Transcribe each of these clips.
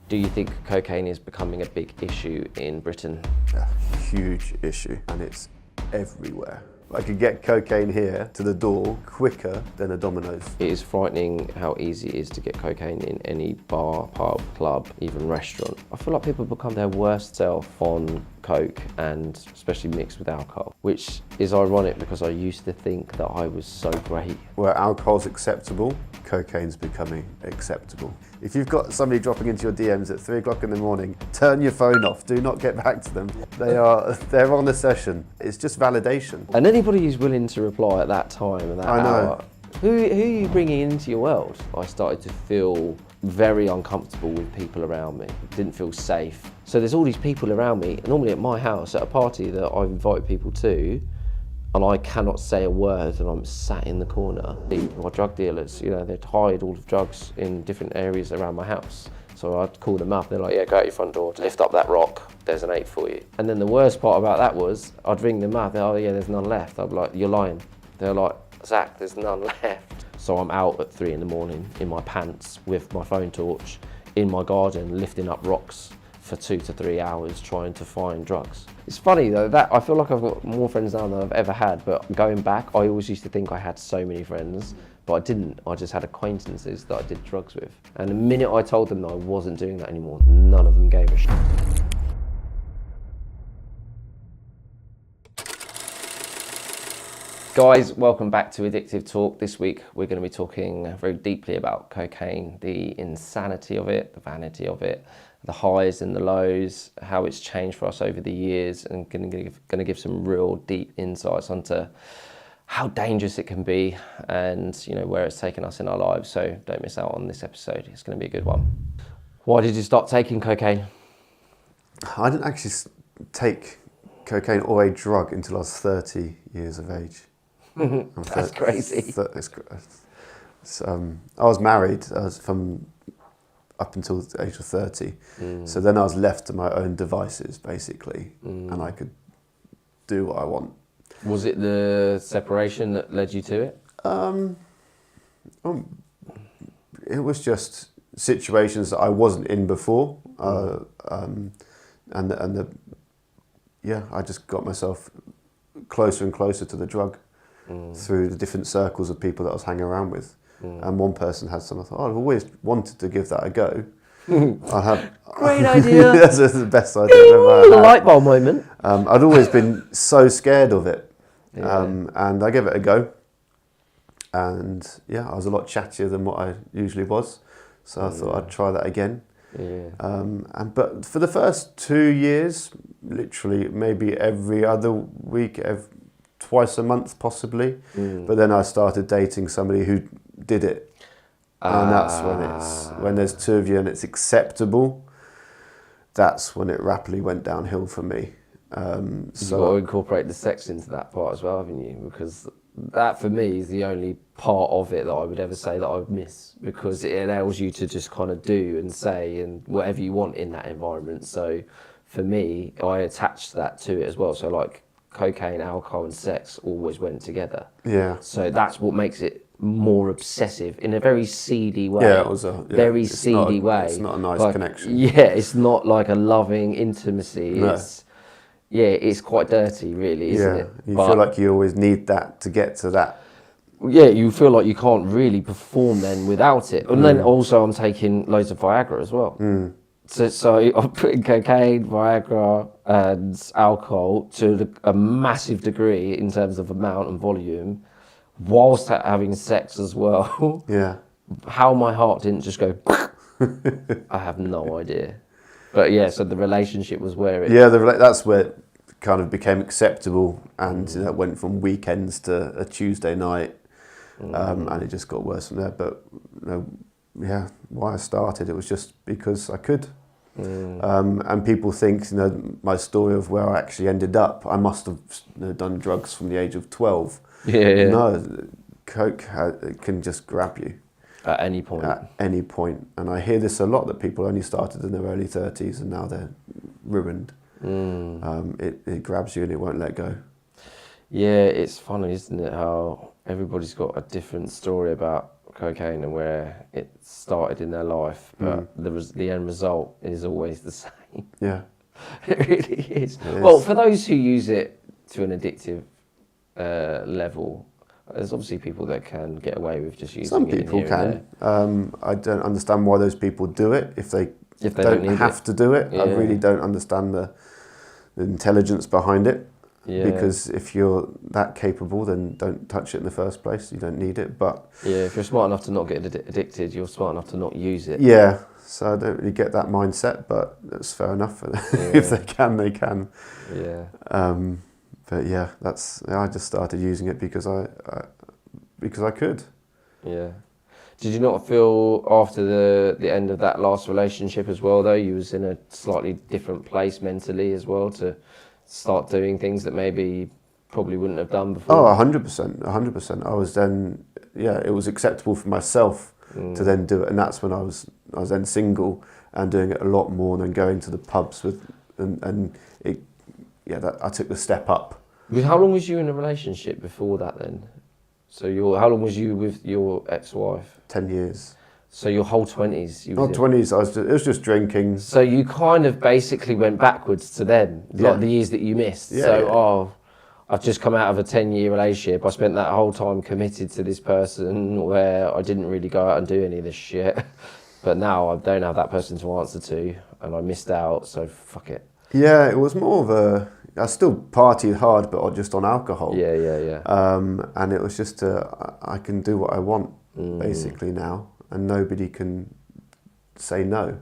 Do you think cocaine is becoming a big issue in Britain? A huge issue, and it's everywhere. I could get cocaine here to the door quicker than a Domino's. It is frightening how easy it is to get cocaine in any bar, pub, club, even restaurant. I feel like people become their worst self on coke, and especially mixed with alcohol, which is ironic because I used to think that I was so great. Where alcohol's acceptable, cocaine's becoming acceptable. If you've got somebody dropping into your DMs at 3 o'clock in the morning, turn your phone off, do not get back to them. They're on a session. It's just validation. And anybody who's willing to reply at that time and that hour, who are you bringing into your world? I started to feel very uncomfortable with people around me. Didn't feel safe. So there's all these people around me, normally at my house, at a party that I've invited people to, and I cannot say a word, and I'm sat in the corner. My drug dealers, you know, they'd hide all the drugs in different areas around my house. So I'd call them up, they're like, yeah, go out your front door, lift up that rock, there's an 8 for you. And then the worst part about that was, I'd ring them up, they're like, oh yeah, there's none left. I'd be like, you're lying. They're like, Zach, there's none left. So I'm out at 3 in the morning in my pants with my phone torch in my garden, lifting up rocks for 2 to 3 hours trying to find drugs. It's funny though, that I feel like I've got more friends now than I've ever had, but going back, I always used to think I had so many friends, but I didn't. I just had acquaintances that I did drugs with. And the minute I told them that I wasn't doing that anymore, none of them gave a shit. Guys, welcome back to Addictive Talk. This week we're going to be talking very deeply about cocaine, the insanity of it, the vanity of it, the highs and the lows, how it's changed for us over the years, and going to give some real deep insights onto how dangerous it can be and, you know, where it's taken us in our lives. So don't miss out on this episode. It's going to be a good one. Why did you start taking cocaine? I didn't actually take cocaine or a drug until I was 30 years of age. That's crazy. I was married. I was from up until the age of 30. So then I was left to my own devices, basically, and I could do what I want. Was it the separation that led you to it? It was just situations that I wasn't in before, I just got myself closer and closer to the drug through the different circles of people that I was hanging around with. And one person had some. I thought, I've always wanted to give that a go. Great idea. That's the best idea I've ever had. A light bulb moment. I'd always been so scared of it, Yeah. and I gave it a go. And yeah, I was a lot chattier than what I usually was, so I thought I'd try that again. Yeah. But for the first 2 years, literally maybe every other week, twice a month possibly. But then I started dating somebody who did it, and that's when there's two of you and it's acceptable. That's when it rapidly went downhill for me. You've got to incorporate the sex into that part as well, haven't you? Because that for me is the only part of it that I would ever say that I would miss, because it allows you to just kind of do and say and whatever you want in that environment. So for me, I attached that to it as well. So like cocaine, alcohol and sex always went together. Yeah. So that's what makes it more obsessive in a very seedy way. Yeah, it was very seedy way. It's not a nice connection. Yeah, it's not like a loving intimacy. No. It's quite dirty, really, isn't it? You feel like you always need that to get to that. Yeah, you feel like you can't really perform then without it. And then also I'm taking loads of Viagra as well. So I'm putting cocaine, Viagra and alcohol to a massive degree in terms of amount and volume, whilst having sex as well. Yeah. How my heart didn't just go, I have no idea. But yeah, so the relationship was where it... Yeah, that's where it kind of became acceptable, and it went from weekends to a Tuesday night, and it just got worse from there. But why I started, it was just because I could. And people think, my story of where I actually ended up, I must have done drugs from the age of 12. Yeah. No, coke can just grab you. At any point. At any point. And I hear this a lot, that people only started in their early 30s and now they're ruined. It grabs you and it won't let go. Yeah, it's funny, isn't it, how everybody's got a different story about cocaine and where it started in their life, but the end result is always the same. Yeah. It really is. Well, for those who use it to an addictive level, there's obviously people that can get away with just using Some it. people can. I don't understand why those people do it if they don't have to do it. I really don't understand the intelligence behind it. Yeah. Because if you're that capable, then don't touch it in the first place. You don't need it. But yeah, if you're smart enough to not get addicted, you're smart enough to not use it. Yeah. So I don't really get that mindset, but that's fair enough. If they can, they can. Yeah. But yeah, I just started using it because I could. Yeah. Did you not feel after the end of that last relationship as well, though, you was in a slightly different place mentally as well to start doing things that maybe probably wouldn't have done before? Oh, 100%, 100%. I was then, it was acceptable for myself to then do it, and that's when I was then single and doing it a lot more than going to the pubs with, I took the step up. How long was you in a relationship before that then? So how long was you with your ex-wife? 10 years. So your whole 20s? Whole 20s, it was just drinking. So you kind of basically went backwards to them, like the years that you missed. I've just come out of a 10-year relationship. I spent that whole time committed to this person where I didn't really go out and do any of this shit. But now I don't have that person to answer to and I missed out, so fuck it. Yeah, it was more of I still partied hard, but just on alcohol. Yeah. And it was just I can do what I want, basically now, and nobody can say no.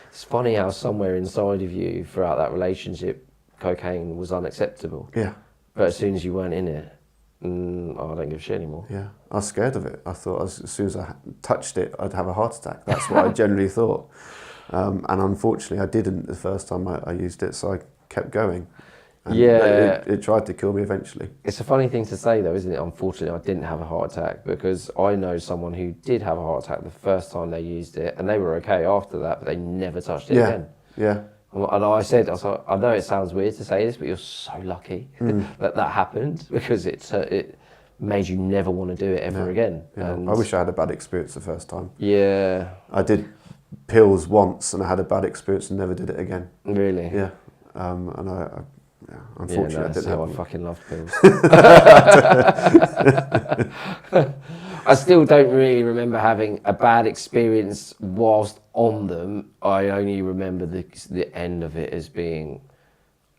It's funny how somewhere inside of you, throughout that relationship, cocaine was unacceptable. Yeah. But as soon as you weren't in it, I don't give a shit anymore. Yeah, I was scared of it. I thought as soon as I touched it, I'd have a heart attack. That's what I generally thought. And unfortunately, I didn't the first time I used it, so I kept going. And it tried to kill me eventually. It's a funny thing to say though, isn't it? Unfortunately, I didn't have a heart attack, because I know someone who did have a heart attack the first time they used it, and they were okay after that, but they never touched it again. Yeah. And I said, I know it sounds weird to say this, but you're so lucky that happened, because it made you never want to do it ever again. Yeah. I wish I had a bad experience the first time. Yeah. I did pills once and I had a bad experience and never did it again. Really? Yeah. And unfortunately, I didn't have I fucking loved pills. I still don't really remember having a bad experience whilst on them. I only remember the end of it as being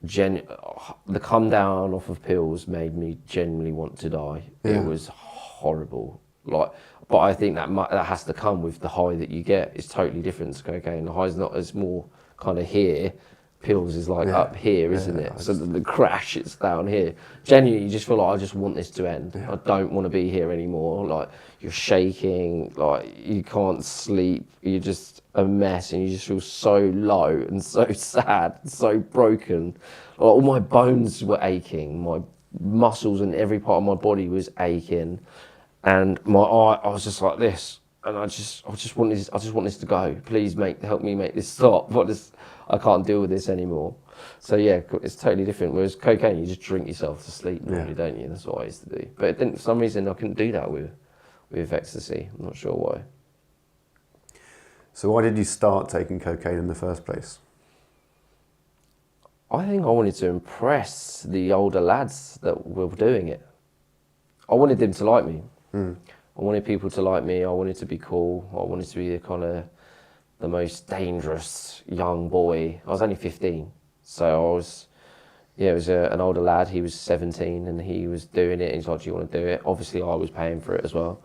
the come down off of pills made me genuinely want to die. Yeah. It was horrible. But I think that has to come with the high that you get. It's totally different to cocaine. The high's not as more kind of here. Pills is up here, isn't it? So the crash, it's down here. Genuinely, you just feel like, I just want this to end. Yeah. I don't want to be here anymore. Like, you're shaking, like, you can't sleep. You're just a mess, and you just feel so low and so sad, and so broken. Like, all my bones were aching. My muscles and every part of my body was aching. And my eye, I was just like this. And I just want this to go. Please help me make this stop. I can't deal with this anymore. So yeah, it's totally different. Whereas cocaine, you just drink yourself to sleep normally, don't you? That's what I used to do. But for some reason, I couldn't do that with ecstasy. I'm not sure why. So why did you start taking cocaine in the first place? I think I wanted to impress the older lads that were doing it. I wanted them to like me. I wanted people to like me. I wanted to be cool. I wanted to be the most dangerous young boy. I was only 15, so it was an older lad. He was 17 and he was doing it. He's like, do you want to do it? Obviously, I was paying for it as well.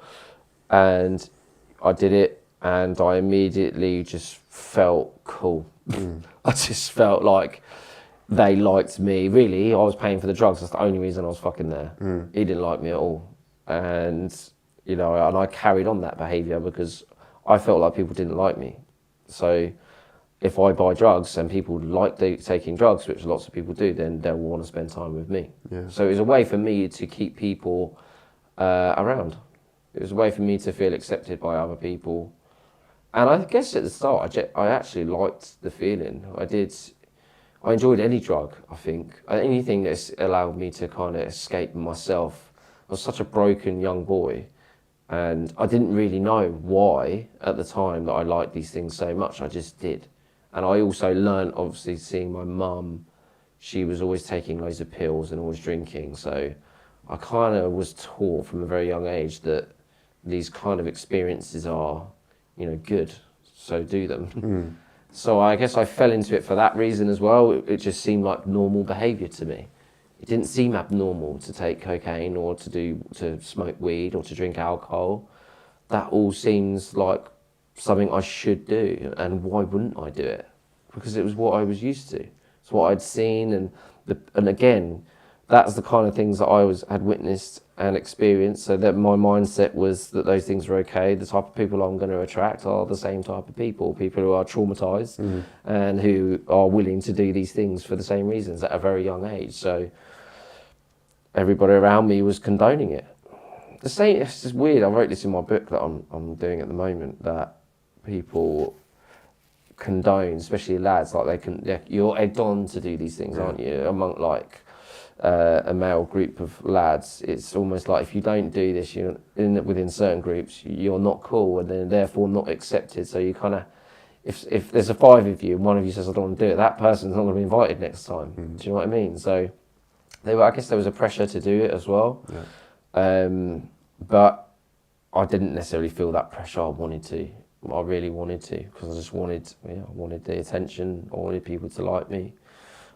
And I did it, and I immediately just felt cool. I just felt like they liked me. Really, I was paying for the drugs. That's the only reason I was fucking there. He didn't like me at all. And, and I carried on that behaviour because I felt like people didn't like me. So if I buy drugs and people like taking drugs, which lots of people do, then they'll want to spend time with me. Yeah. So it was a way for me to keep people around. It was a way for me to feel accepted by other people. And I guess at the start, I actually liked the feeling. I enjoyed any drug, I think. Anything that allowed me to kind of escape myself. I was such a broken young boy. And I didn't really know why at the time that I liked these things so much. I just did. And I also learned, obviously, seeing my mum, she was always taking loads of pills and always drinking. So I kind of was taught from a very young age that these kind of experiences are, you know, good. So do them. So I guess I fell into it for that reason as well. It just seemed like normal behaviour to me. It didn't seem abnormal to take cocaine or to smoke weed or to drink alcohol. That all seems like something I should do, and why wouldn't I do it? Because it was what I was used to. It's what I'd seen, and again, that's the kind of things that I had witnessed and experienced, so that my mindset was that those things were okay. The type of people I'm going to attract are the same type of people who are traumatized and who are willing to do these things for the same reasons at a very young age. So everybody around me was condoning it. The same, it's just weird. I wrote this in my book that I'm doing at the moment, that people condone, especially lads, like you're egged on to do these things, aren't you? Among like a male group of lads, it's almost like if you don't do this, you're within certain groups, you're not cool, and then therefore not accepted. So you kind of, if there's a 5 of you and one of you says I don't want to do it, that person's not going to be invited next time. Do you know what I mean? So I guess there was a pressure to do it as well. But I didn't necessarily feel that pressure. I really wanted to, because I just wanted the attention. I wanted people to like me.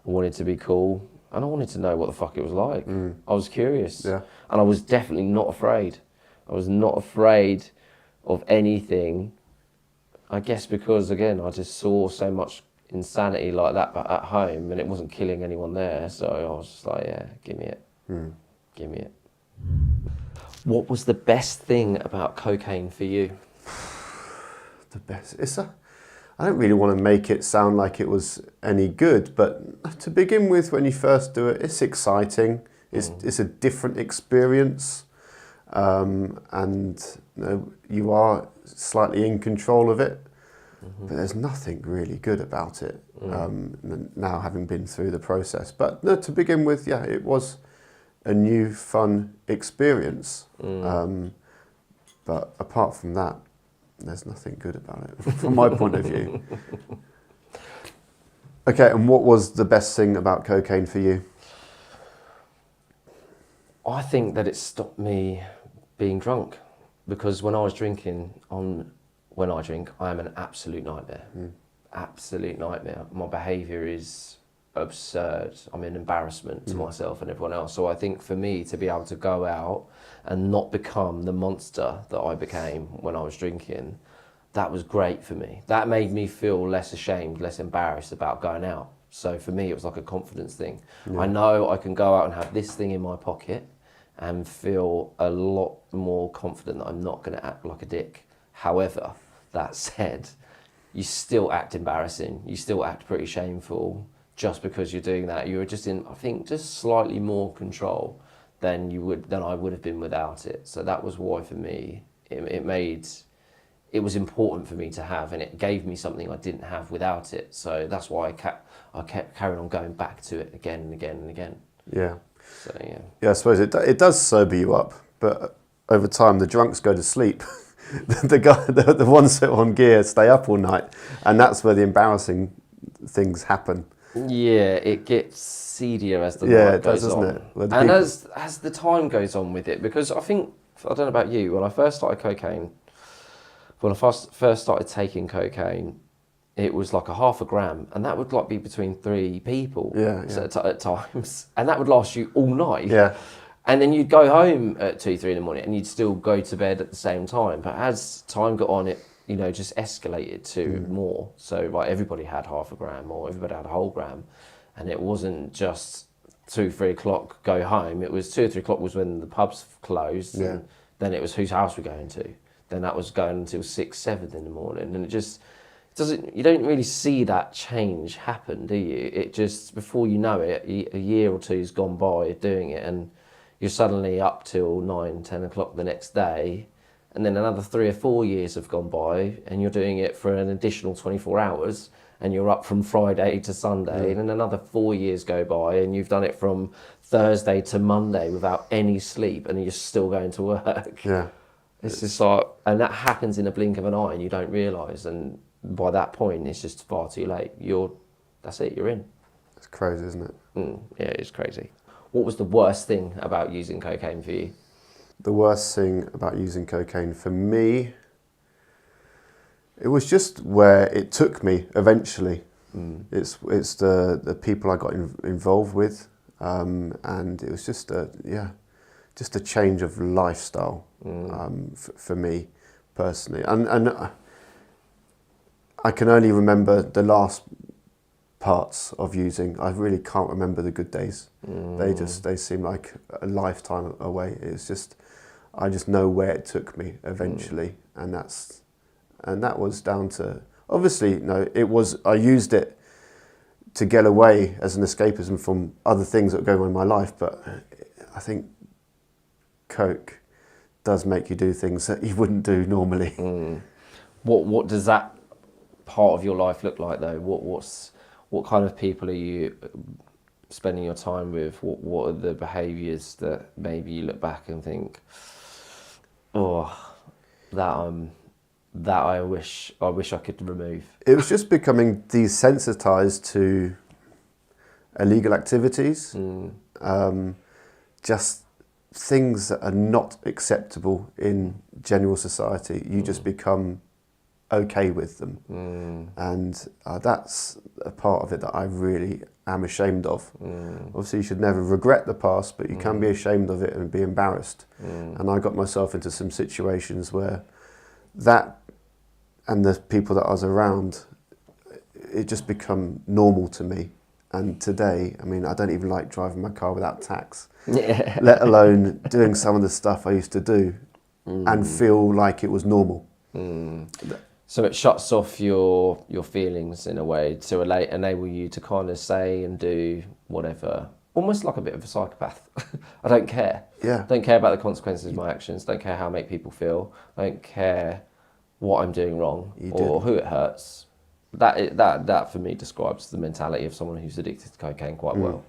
I wanted to be cool, and I wanted to know what the fuck it was like. I was curious, and I was definitely not afraid. I was not afraid of anything. I guess because, again, I just saw so much insanity like that at home, and it wasn't killing anyone there. So I was just like, yeah, give me it. Give me it. What was the best thing about cocaine for you? The best. I don't really want to make it sound like it was any good, but to begin with, when you first do it, it's exciting. It's a different experience, and you are slightly in control of it. But there's nothing really good about it. Now, having been through the process, but no, to begin with, yeah, it was a new, fun experience. But apart from that, there's nothing good about it from my point of view. Okay, and what was the best thing about cocaine for you? I think that it stopped me being drunk, because when I was drinking, when I drink, I am an absolute nightmare. Absolute nightmare. My behaviour is absurd. I'm an embarrassment to myself and everyone else. So I think for me to be able to go out and not become the monster that I became when I was drinking, that was great for me. That made me feel less ashamed, less embarrassed about going out. So for me, it was like a confidence thing. I know I can go out and have this thing in my pocket and feel a lot more confident that I'm not going to act like a dick. However, that said, you still act embarrassing. You still act pretty shameful just because you're doing that. You're just in, I think, just slightly more control than I would have been without it. So that was why, for me, it was important for me to have, and it gave me something I didn't have without it. So that's why I kept carrying on going back to it again and again and again. Yeah. So yeah. Yeah, I suppose it does sober you up, but over time the drunks go to sleep. the ones that are on gear stay up all night, and that's where the embarrassing things happen. Yeah, it gets seedier as the night goes on. Doesn't it? And as the time goes on with it, because I don't know about you, when I first started taking cocaine, it was like a 0.5 gram, and that would like be between 3 people at times, and that would last you all night. Yeah. And then you'd go home at 2, 3 in the morning, and you'd still go to bed at the same time. But as time got on, it just escalated to more. So like everybody had 0.5 gram, or everybody had a whole gram, and it wasn't just 2, 3 o'clock go home. It was 2 or 3 o'clock was when the pubs closed. Yeah. And then it was whose house we're going to. Then that was going until 6, 7 in the morning, and you don't really see that change happen, do you? It just, before you know it, a year or two's gone by doing it, and you're suddenly up till 9, 10 o'clock the next day, and then another 3 or 4 years have gone by, and you're doing it for an additional 24 hours, and you're up from Friday to Sunday, and then another 4 years go by, and you've done it from Thursday to Monday without any sleep, and you're still going to work. Yeah. It's just like, and that happens in a blink of an eye and you don't realise, and by that point it's just far too late. That's it, you're in. It's crazy, isn't it? Yeah, it's crazy. What was the worst thing about using cocaine for you? The worst thing about using cocaine for me, it was just where it took me eventually. It's the people I got involved with, and it was just a change of lifestyle for me personally. And I can only remember the last parts of using. I really can't remember the good days. They seem like a lifetime away. I just know where it took me eventually, and that was down to, obviously, I used it to get away as an escapism from other things that were going on in my life, but I think coke does make you do things that you wouldn't do normally. What does that part of your life look like though? What kind of people are you spending your time with? What are the behaviours that maybe you look back and think, that I wish I could remove? It was just becoming desensitized to illegal activities, just things that are not acceptable in general society. You just become okay with them, and that's a part of it that I really am ashamed of. Obviously, you should never regret the past, but you can be ashamed of it and be embarrassed. And I got myself into some situations where that and the people that I was around, it just become normal to me. And today, I mean, I don't even like driving my car without tax, let alone doing some of the stuff I used to do and feel like it was normal. So it shuts off your feelings in a way to enable you to kind of say and do whatever, almost like a bit of a psychopath. I don't care. Yeah. Don't care about the consequences of my actions. Don't care how I make people feel. I don't care what I'm doing wrong or who it hurts. That for me describes the mentality of someone who's addicted to cocaine quite well.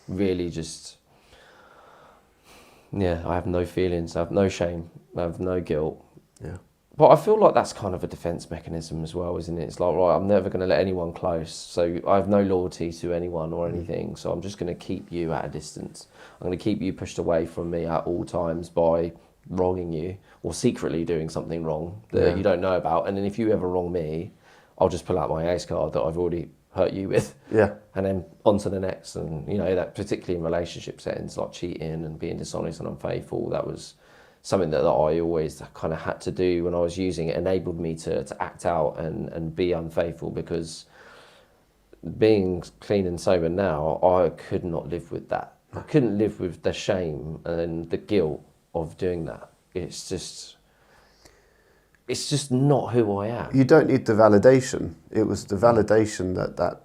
Really just, I have no feelings, I have no shame, I have no guilt. Yeah. But I feel like that's kind of a defence mechanism as well, isn't it? It's like, right, I'm never going to let anyone close, so I have no loyalty to anyone or anything, so I'm just going to keep you at a distance. I'm going to keep you pushed away from me at all times by wronging you or secretly doing something wrong that you don't know about. And then if you ever wrong me, I'll just pull out my ace card that I've already hurt you with. Yeah. And then on to the next. And, that particularly in relationship settings like cheating and being dishonest and unfaithful, that was something that I always kind of had to do when I was using it. Enabled me to act out and be unfaithful, because being clean and sober now, I could not live with that. I couldn't live with the shame and the guilt of doing that. It's just not who I am. You don't need the validation. It was the validation that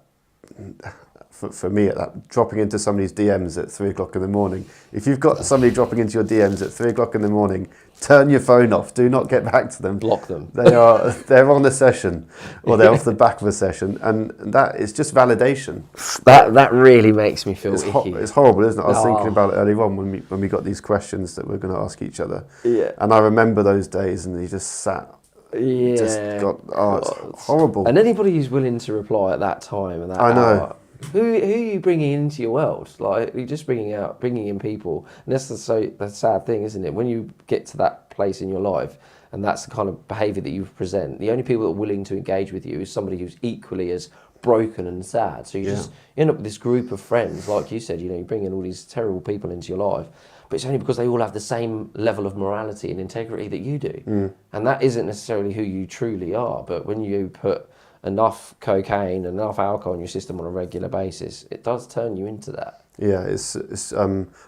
for me, dropping into somebody's DMs at 3 o'clock in the morning. If you've got somebody dropping into your DMs at 3 o'clock in the morning, turn your phone off. Do not get back to them. Block them. They're on a session, or they're off the back of a session, and that is just validation. That really makes me feel icky. It's horrible, isn't it? I was thinking about it earlier on when we got these questions that we're going to ask each other. Yeah. And I remember those days, and you just sat. Yeah. It's horrible. And anybody who's willing to reply at that time and that hour, who are you bringing into your world? Like, you're just bringing in people, and that's the sad thing, isn't it? When you get to that place in your life, and that's the kind of behaviour that you present, the only people that are willing to engage with you is somebody who's equally as broken and sad. So you end up with this group of friends, like you said. You bring in all these terrible people into your life, but it's only because they all have the same level of morality and integrity that you do, and that isn't necessarily who you truly are. But when you put enough cocaine and enough alcohol in your system on a regular basis, it does turn you into that. Yeah,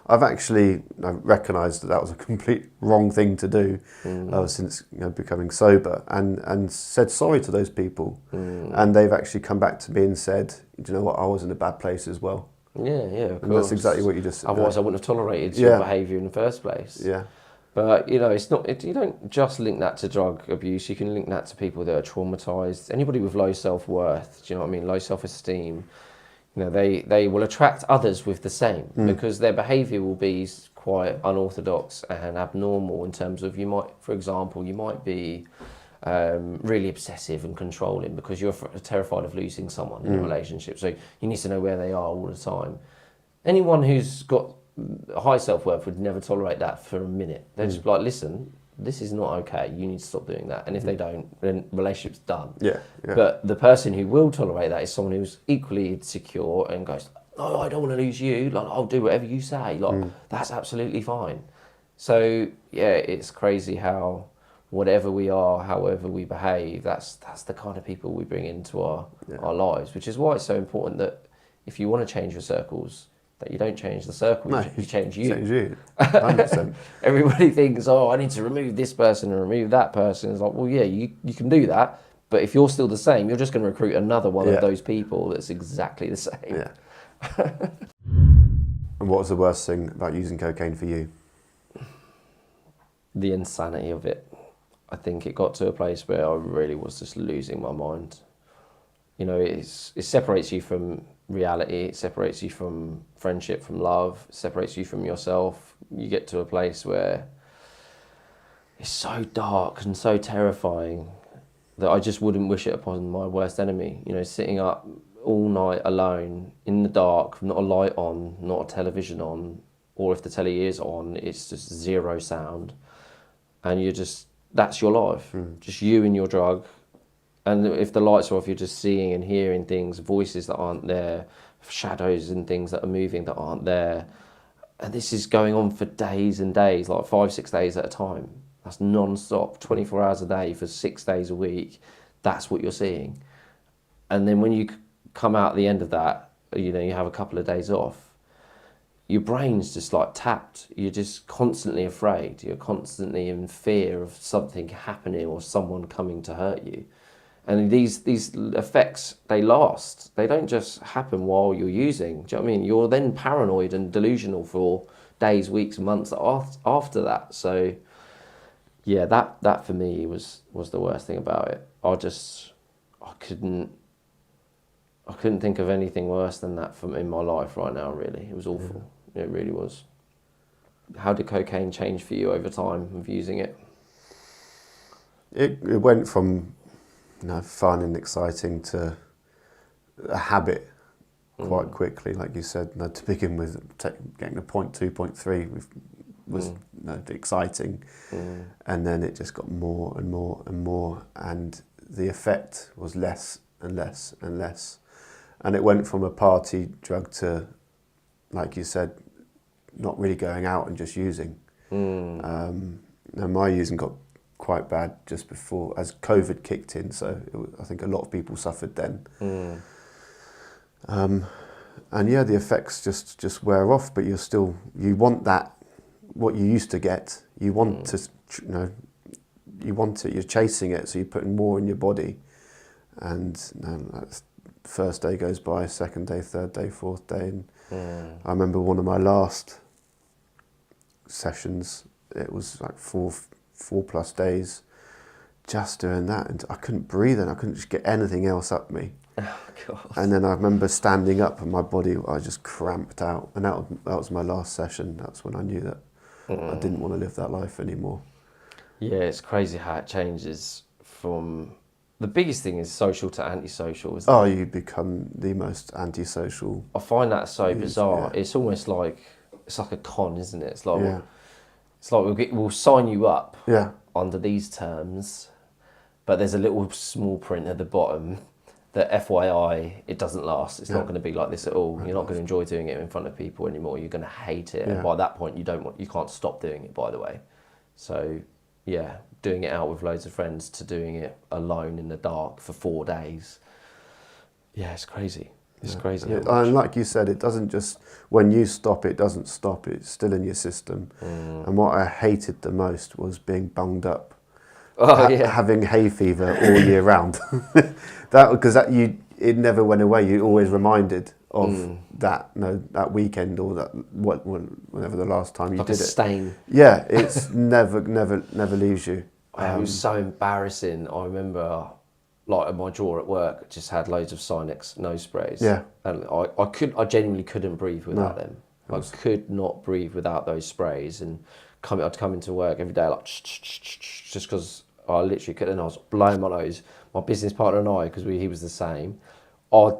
I've actually recognised that was a complete wrong thing to do since becoming sober, and said sorry to those people, and they've actually come back to me and said, do you know what, I was in a bad place as well. Yeah, of course. And that's exactly what you just said. Otherwise, I wouldn't have tolerated your behaviour in the first place. Yeah. But, it's not. You don't just link that to drug abuse. You can link that to people that are traumatised. Anybody with low self-worth, do you know what I mean? Low self-esteem. You know, they will attract others with the same because their behaviour will be quite unorthodox and abnormal in terms of for example, you might be really obsessive and controlling because you're terrified of losing someone in a relationship. So you need to know where they are all the time. Anyone who's got a high self-worth would never tolerate that for a minute. They're just like, listen, this is not okay. You need to stop doing that. And if they don't, then relationship's done. Yeah. But the person who will tolerate that is someone who's equally secure and goes, no, I don't want to lose you. Like, I'll do whatever you say. Like, that's absolutely fine. So, yeah, it's crazy how whatever we are, however we behave, that's the kind of people we bring into our lives, which is why it's so important that if you want to change your circles, that you don't change the circle, you change you. Change you, 100%. Everybody thinks, I need to remove this person and remove that person. It's like, well, yeah, you can do that, but if you're still the same, you're just going to recruit another one of those people that's exactly the same. Yeah. And what was the worst thing about using cocaine for you? The insanity of it. I think it got to a place where I really was just losing my mind. You know, it separates you from reality, it separates you from friendship, from love, it separates you from yourself. You get to a place where it's so dark and so terrifying that I just wouldn't wish it upon my worst enemy. You know, sitting up all night alone in the dark, not a light on, not a television on, or if the telly is on, it's just zero sound. And that's your life, just you and your drug. And if the lights are off, you're just seeing and hearing things, voices that aren't there, shadows and things that are moving that aren't there. And this is going on for days and days, like 5-6 days at a time. That's non-stop, 24 hours a day for 6 days a week. That's what you're seeing. And then when you come out at the end of that, you know, you have a couple of days off, your brain's just like tapped. You're just constantly afraid. You're constantly in fear of something happening or someone coming to hurt you. And these effects, they last. They don't just happen while you're using. Do you know what I mean? You're then paranoid and delusional for days, weeks, months after that. So, yeah, that for me was the worst thing about it. I couldn't think of anything worse than that in my life right now, really. It was awful. Yeah. It really was. How did cocaine change for you over time of using it? It went from fun and exciting to a habit quite quickly, like you said. To begin with, getting a 0.2, 0.3 was exciting, and then it just got more and more and more, and the effect was less and less and less. And it went from a party drug to, like you said, not really going out and just using. And my using got quite bad just before, as COVID kicked in, so I think a lot of people suffered then. And yeah, the effects just wear off, but you want that, what you used to get, you want to, you want it, you're chasing it, so you're putting more in your body. And that's, first day goes by, second day, third day, fourth day, and I remember one of my last sessions, it was like 4+ days just doing that, and I couldn't breathe, and I couldn't just get anything else up me. Oh, God. And then I remember standing up and my body, I just cramped out, and that was my last session. That's when I knew that I didn't want to live that life anymore. Yeah, it's crazy how it changes from, the biggest thing is social to antisocial, isn't it? You become the most antisocial. I find that so bizarre. Yeah. It's almost like, it's like a con, isn't it? It's like, we'll sign you up under these terms, but there's a little small print at the bottom that FYI, it doesn't last. It's not going to be like this at all. You're not going to enjoy doing it in front of people anymore. You're going to hate it. And by that point, you can't stop doing it, by the way. So, yeah, doing it out with loads of friends to doing it alone in the dark for 4 days. Yeah, it's crazy. It's crazy. And like you said, it doesn't just, when you stop, it doesn't stop. It's still in your system. And what I hated the most was being bunged up. Having hay fever all year round. It never went away. You always reminded of that weekend or that whenever the last time you like did a stain. Yeah, it's never leaves you. It was so embarrassing. I remember, like in my drawer at work, just had loads of Sinex nose sprays. Yeah. And I genuinely couldn't breathe without them. I could not breathe without those sprays. And I'd come into work every day like just because I literally couldn't. I was blowing my nose. My business partner and I, because he was the same, our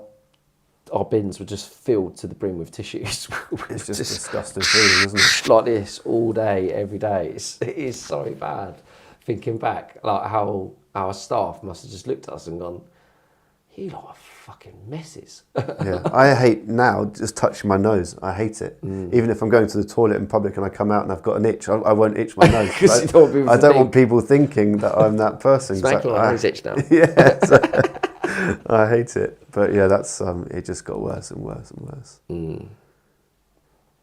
bins were just filled to the brim with tissues. It's just disgusting feeling, isn't it? Like this all day, every day. It is so bad. Thinking back, like how our staff must have just looked at us and gone, "You lot are fucking messes." Yeah, I hate now just touching my nose. I hate it. Even if I'm going to the toilet in public and I come out and I've got an itch, I won't itch my nose. I don't want people thinking that I'm that person. It's making my nose itch now. Yeah, I hate it. But yeah, that's it just got worse and worse and worse.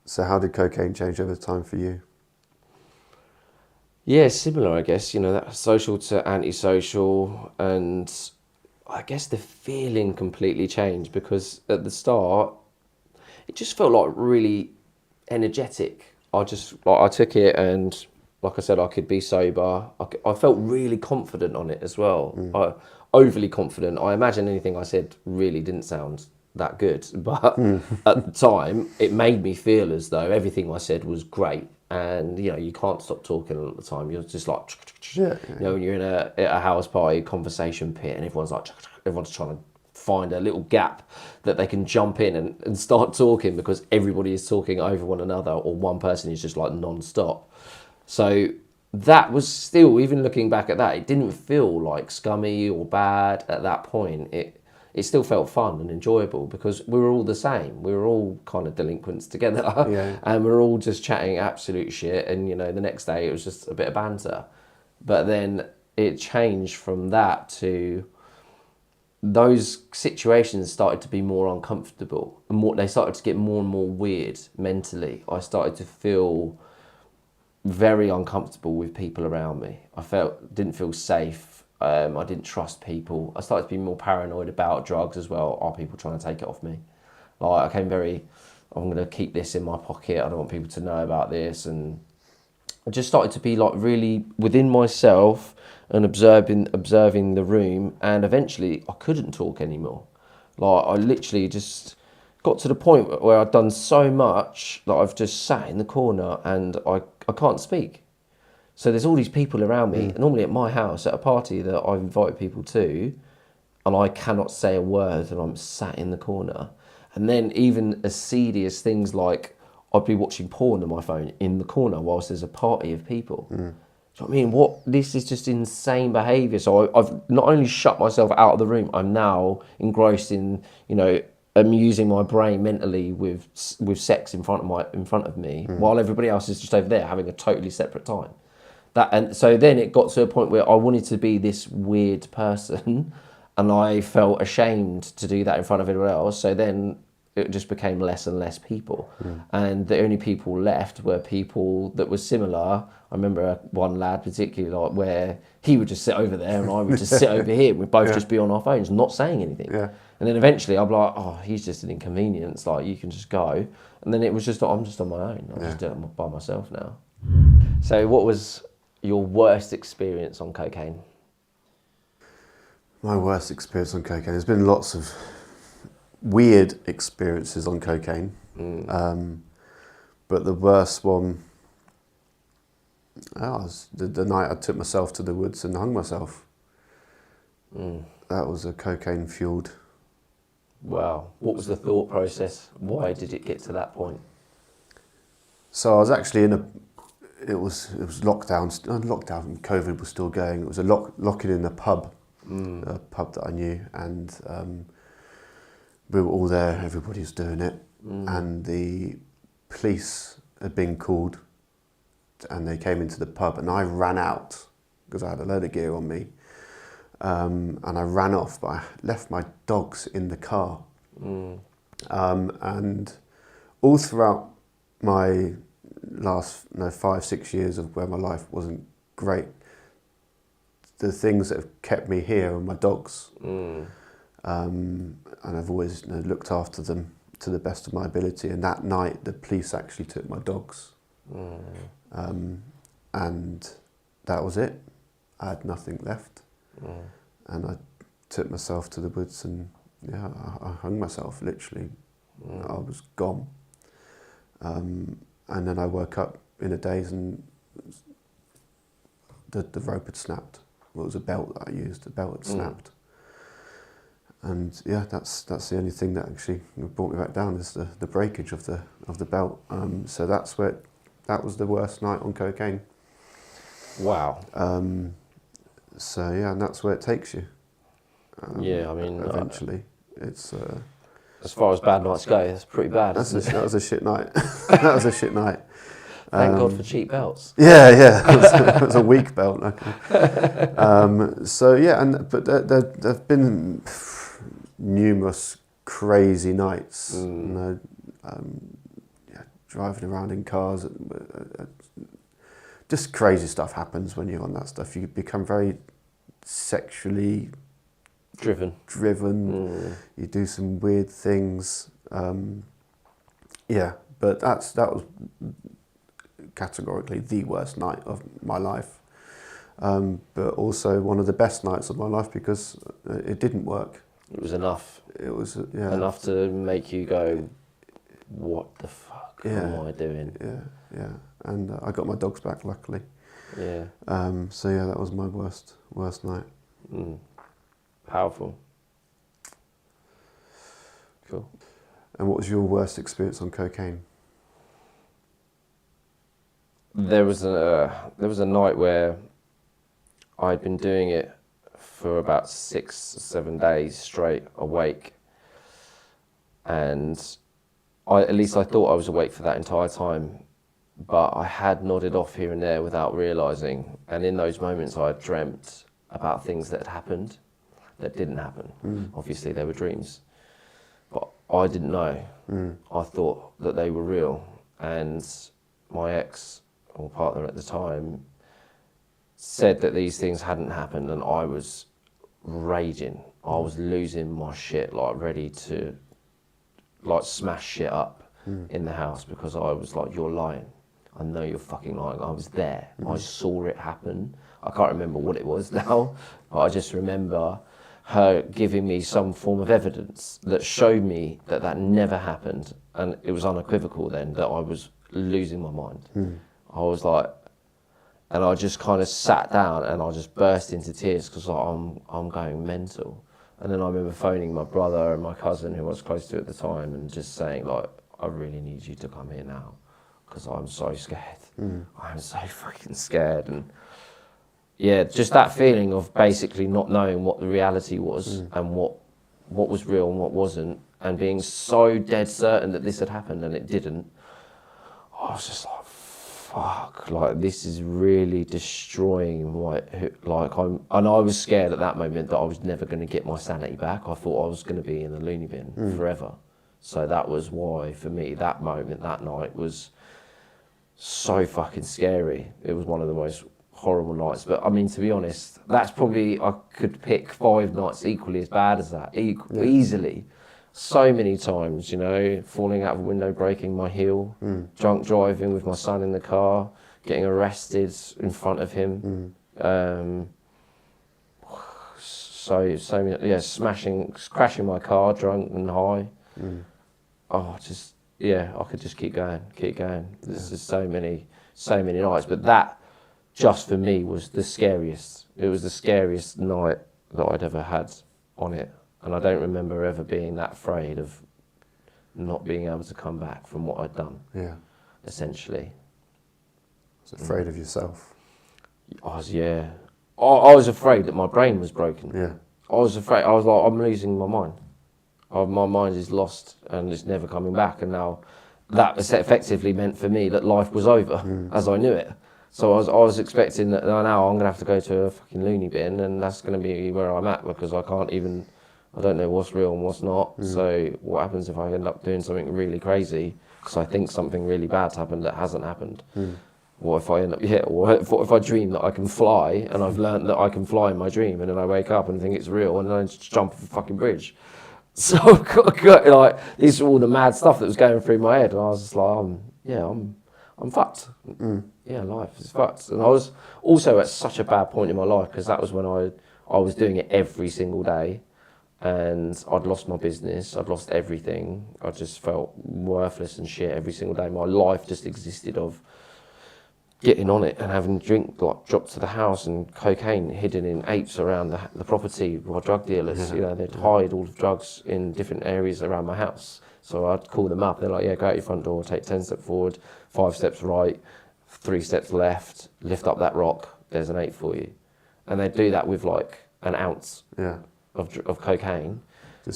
So how did cocaine change over time for you? Yeah, similar, I guess. You know, that social to antisocial, and I guess the feeling completely changed because at the start, it just felt like really energetic. I took it, and like I said, I could be sober. I felt really confident on it as well. Overly confident. I imagine anything I said really didn't sound that good, but at the time, it made me feel as though everything I said was great. And you know, you can't stop talking all the time. You're just like, you know, when you're in a house party conversation pit, and everyone's trying to find a little gap that they can jump in and start talking because everybody is talking over one another, or one person is just like non-stop. So that was still, even looking back at that, it didn't feel like scummy or bad at that point. It still felt fun and enjoyable because we were all the same. We were all kind of delinquents together, and we were all just chatting absolute shit. And you know, the next day it was just a bit of banter. But then it changed from that to those situations started to be more uncomfortable, and they started to get more and more weird mentally. I started to feel very uncomfortable with people around me. Didn't feel safe. I didn't trust people. I started to be more paranoid about drugs as well. Are people trying to take it off me? Like I'm going to keep this in my pocket. I don't want people to know about this. And I just started to be like really within myself and observing the room. And eventually I couldn't talk anymore. Like I literally just got to the point where I'd done so much that I've just sat in the corner and I can't speak. So there's all these people around me, normally at my house, at a party that I've invited people to, and I cannot say a word and I'm sat in the corner. And then even as seedy as things like I'd be watching porn on my phone in the corner whilst there's a party of people. Do you know what I mean? This is just insane behaviour. So I've not only shut myself out of the room, I'm now engrossed in, you know, amusing my brain mentally with sex in front of me, while everybody else is just over there having a totally separate time. And so then it got to a point where I wanted to be this weird person, and I felt ashamed to do that in front of everyone else. So then it just became less and less people, and the only people left were people that were similar. I remember one lad particularly, like where he would just sit over there and I would just sit over here. We'd both just be on our phones, not saying anything. And then eventually I'd be like, "Oh, he's just an inconvenience. Like you can just go." And then it was just, I'm just on my own. I'm just doing it by myself now. So what was your worst experience on cocaine? My worst experience on cocaine. There's been lots of weird experiences on cocaine, but the worst one was the night I took myself to the woods and hung myself. That was a cocaine-fueled. Wow. What was the thought process? Why did it get to that point? So I was actually it was lockdown. Lockdown. COVID was still going. It was a lock-in in a pub that I knew, and we were all there. Everybody was doing it, and the police had been called, and they came into the pub, and I ran out because I had a load of gear on me, and I ran off, but I left my dogs in the car, and all throughout my last 5-6 years of where my life wasn't great, the things that have kept me here are my dogs, and I've always looked after them to the best of my ability. And that night the police actually took my dogs, and that was it. I had nothing left, and took myself to the woods and I hung myself, literally. I was gone. And then I woke up in a daze and the rope had snapped. Well, it was a belt that I used, the belt had snapped. And yeah, that's the only thing that actually brought me back down, is the breakage of the belt. So that was the worst night on cocaine. Wow. So yeah, and that's where it takes you. Yeah, I mean, eventually, it's. As far as bad nights go, that's pretty bad. That was a shit night. That was a shit night. Thank God for cheap belts. Yeah, it was a weak belt. So yeah, but there've been numerous crazy nights. You know, driving around in cars. Just crazy stuff happens when you're on that stuff. You become very sexually driven. You do some weird things. Yeah, but that was categorically the worst night of my life. But also one of the best nights of my life, because it didn't work. It was enough. It was enough to make you go, what the fuck am I doing? Yeah. And I got my dogs back, luckily. Yeah. So yeah, that was my worst night. Powerful. Cool. And what was your worst experience on cocaine? There was a night where I'd been doing it for about 6 or 7 days straight, awake, and at least I thought I was awake for that entire time, but I had nodded off here and there without realising, and in those moments I had dreamt about things that had happened that didn't happen. Obviously they were dreams, but I didn't know. I thought that they were real, and my ex, or partner at the time, said that these things hadn't happened, and I was raging. I was losing my shit, like ready to like smash shit up in the house, because I was like, you're lying. I know you're fucking lying. I was there. I saw it happen. I can't remember what it was now, but I just remember her giving me some form of evidence that showed me that that never happened, and it was unequivocal then that I was losing my mind. I was like, and I just kind of sat down and I just burst into tears, because like, I'm going mental. And then I remember phoning my brother and my cousin, who I was close to at the time, and just saying like, I really need you to come here now, because I'm so scared. I'm so fucking scared. And yeah, just that feeling of basically not knowing what the reality was and what was real and what wasn't, and being so dead certain that this had happened and it didn't. I was just like, fuck, like this is really destroying and I was scared at that moment that I was never going to get my sanity back. I thought I was going to be in the loony bin forever. So that was why, for me, that moment, that night was so fucking scary. It was one of the most horrible nights. But I mean, to be honest, that's probably, I could pick 5 nights equally as bad as that, easily. So many times, you know, falling out of a window, breaking my heel, drunk driving with my son in the car, getting arrested in front of him. So many, yeah, crashing my car, drunk and high. Oh, just, yeah, I could just keep going. There's just so many nights, but that, just for me, was the scariest. It was the scariest night that I'd ever had on it. And I don't remember ever being that afraid of not being able to come back from what I'd done. Yeah. Essentially. I was afraid of yourself. I was afraid that my brain was broken. Yeah. I was afraid. I was like, I'm losing my mind. My mind is lost and it's never coming back. And now that effectively meant for me that life was over as I knew it. So I was expecting that now I'm going to have to go to a fucking loony bin, and that's going to be where I'm at, because I don't know what's real and what's not. So what happens if I end up doing something really crazy because I think something really bad's happened that hasn't happened? What if I end up, what if I dream that I can fly, and I've learned that I can fly in my dream, and then I wake up and think it's real, and then I just jump off a fucking bridge? So like, these are all the mad stuff that was going through my head, and I was just like, I'm fucked. Yeah, life is fucked. And I was also at such a bad point in my life, because that was when I I was doing it every single day, and I'd lost my business, I'd lost everything. I just felt worthless and shit every single day. My life just existed of getting on it and having drink like dropped to the house and cocaine hidden in apes around the property by drug dealers. You know, they'd hide all the drugs in different areas around my house. So I'd call them up. They're like, yeah, go out your front door, take 10 steps forward, 5 steps right, 3 steps left, lift up that rock, there's an 8 for you. And they'd do that with like an ounce of cocaine.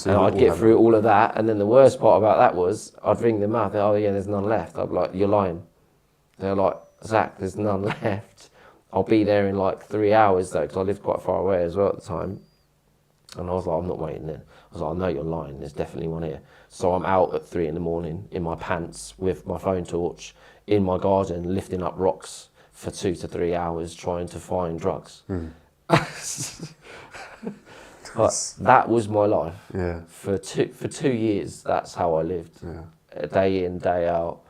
And I'd get through all of that. And then the worst part about that was I'd ring them up. Oh yeah, there's none left. I'd be like, you're lying. They're like, Zach, there's none left. I'll be there in like 3 hours though, because I lived quite far away as well at the time. And I was like, I'm not waiting there. I was like, I know you're lying, there's definitely one here. So I'm out at 3 in the morning in my pants with my phone torch in my garden, lifting up rocks for 2 to 3 hours trying to find drugs. But that was my life. For 2 years, that's how I lived. Day in, day out.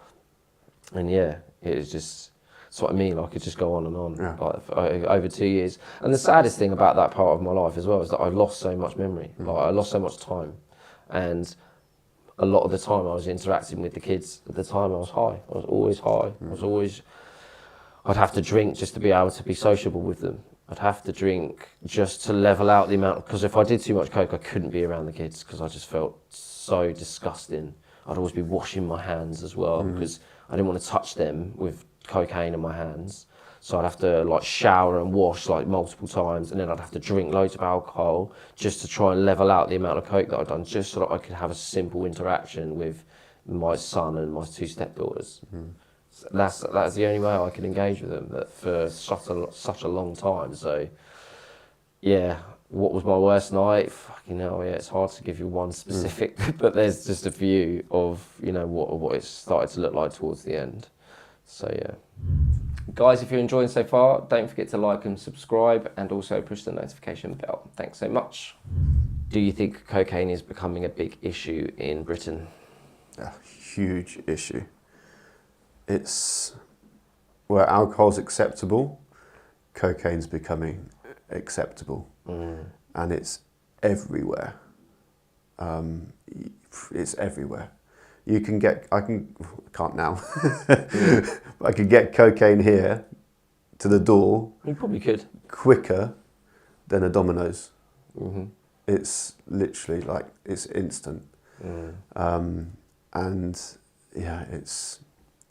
And yeah, it was just, that's what I mean, I could just go on and on, like over 2 years. And the saddest thing about that part of my life as well is that I lost so much memory, like I lost so much time. And a lot of the time I was interacting with the kids, at the time I was high. I was always high. I'd have to drink just to be able to be sociable with them. I'd have to drink just to level out the amount, because if I did too much coke, I couldn't be around the kids because I just felt so disgusting. I'd always be washing my hands as well because I didn't want to touch them with cocaine in my hands. So I'd have to like shower and wash like multiple times, and then I'd have to drink loads of alcohol just to try and level out the amount of coke that I'd done, just so that I could have a simple interaction with my son and my 2 stepdaughters. So that's the only way I could engage with them for such a long time. So yeah, what was my worst night? Fucking hell, yeah, it's hard to give you one specific, but there's just a few of, you know, what it started to look like towards the end. So yeah. Guys, if you're enjoying so far, don't forget to like and subscribe, and also push the notification bell. Thanks so much. Do you think cocaine is becoming a big issue in Britain? A huge issue. It's where alcohol's acceptable, cocaine's becoming acceptable. And it's everywhere. It's everywhere. I can't now, but I could get cocaine here to the door. You probably could. Quicker than a Domino's. It's literally like, it's instant. And yeah, it's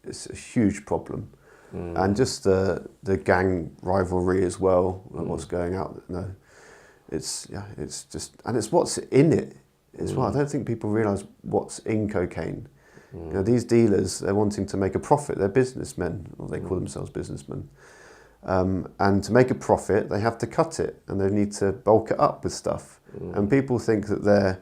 a huge problem. And just the gang rivalry as well, and what's going out. No, it's just, and it's what's in it as well. I don't think people realise what's in cocaine. You know, these dealers, they're wanting to make a profit. They're businessmen, or they call themselves businessmen. And to make a profit, they have to cut it, and they need to bulk it up with stuff. And people think that they're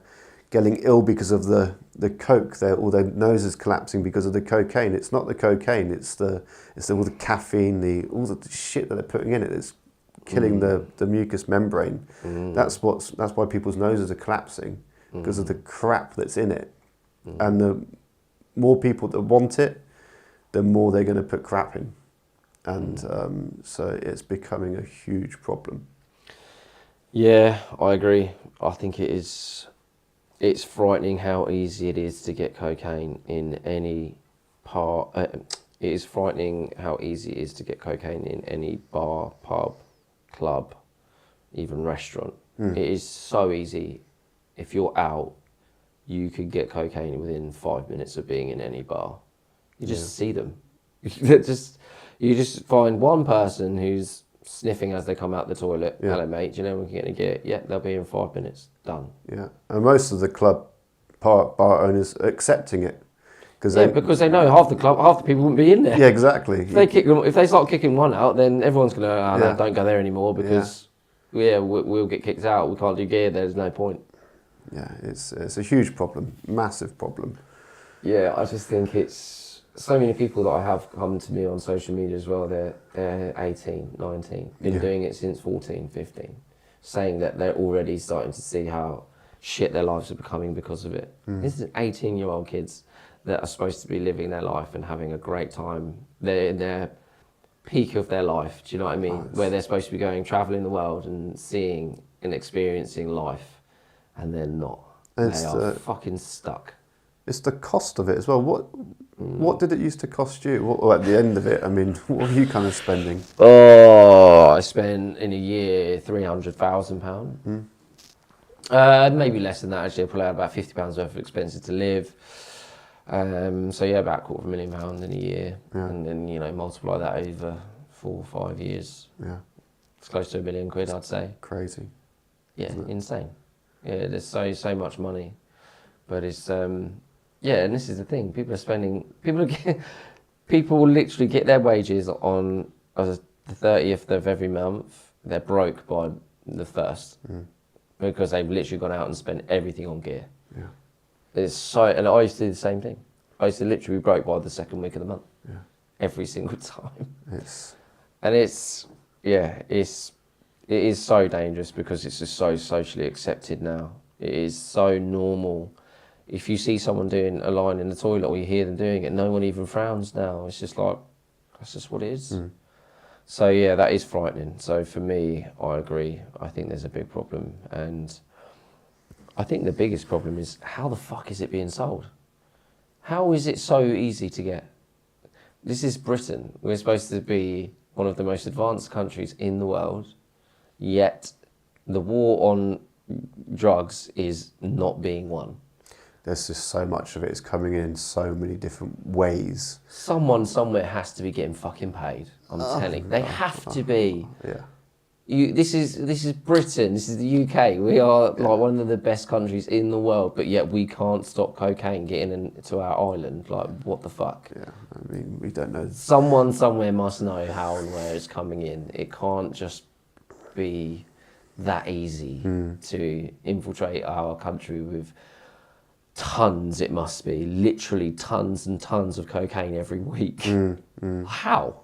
getting ill because of the coke, or their nose is collapsing because of the cocaine. It's not the cocaine, it's all the caffeine, all the shit that they're putting in it. It's killing the mucous membrane. That's why people's noses are collapsing, because of the crap that's in it. And the more people that want it, the more they're going to put crap in. And so it's becoming a huge problem. Yeah, I agree. I think it is. It's frightening how easy it is to get cocaine in any part. It is frightening how easy it is to get cocaine in any bar, pub, club, even restaurant. It is so easy. If you're out, you could get cocaine within 5 minutes of being in any bar. You just see them. You just find one person who's sniffing as they come out the toilet. Hello, mate. Do you know when we're going to get? Yeah, they'll be in 5 minutes. Done. Yeah, and most of the club bar owners are accepting it. Because they know half the people wouldn't be in there. Yeah, exactly. If they start kicking one out, then everyone's going to, no, don't go there anymore because we'll get kicked out. We can't do gear. There's no point. Yeah, it's a huge problem, massive problem. Yeah, I just think it's so many people that I have come to me on social media as well. They're 18, 19, been doing it since 14, 15, saying that they're already starting to see how shit their lives are becoming because of it. This is 18-year-old kids that are supposed to be living their life and having a great time. They're in their peak of their life, do you know what I mean? Where they're supposed to be going travelling the world and seeing and experiencing life, and they're not. They are fucking stuck. It's the cost of it as well. What did it used to cost you? At the end of it, I mean, what were you kind of spending? Oh, I spent in a year £300,000. Maybe less than that actually. I probably had about £50 worth of expenses to live. So yeah, about £250,000 in a year, and then multiply that over 4 or 5 years. Yeah, it's close to £1 million, I'd say. Crazy. Yeah, insane. Yeah, there's so much money, but it's and this is the thing. People will literally get their wages on the 30th of every month. They're broke by the 1st because they've literally gone out and spent everything on gear. Yeah. And I used to do the same thing. I used to literally be broke by the 2nd week of the month. Yeah. Every single time. It is so dangerous because it's just so socially accepted now. It is so normal. If you see someone doing a line in the toilet or you hear them doing it, no one even frowns now. It's just like, that's just what it is. So yeah, that is frightening. So for me, I agree. I think there's a big problem. And I think the biggest problem is, how the fuck is it being sold? How is it so easy to get? This is Britain. We're supposed to be one of the most advanced countries in the world, yet the war on drugs is not being won. There's just so much of it. It's coming in so many different ways. Someone somewhere has to be getting fucking paid. I'm telling you. They have to be. Yeah. This is Britain. This is the UK. We are like one of the best countries in the world, but yet we can't stop cocaine getting into our island. Like, what the fuck? Yeah, I mean, we don't know. Someone somewhere must know how and where it's coming in. It can't just be that easy to infiltrate our country with tons. It must be literally tons and tons of cocaine every week. How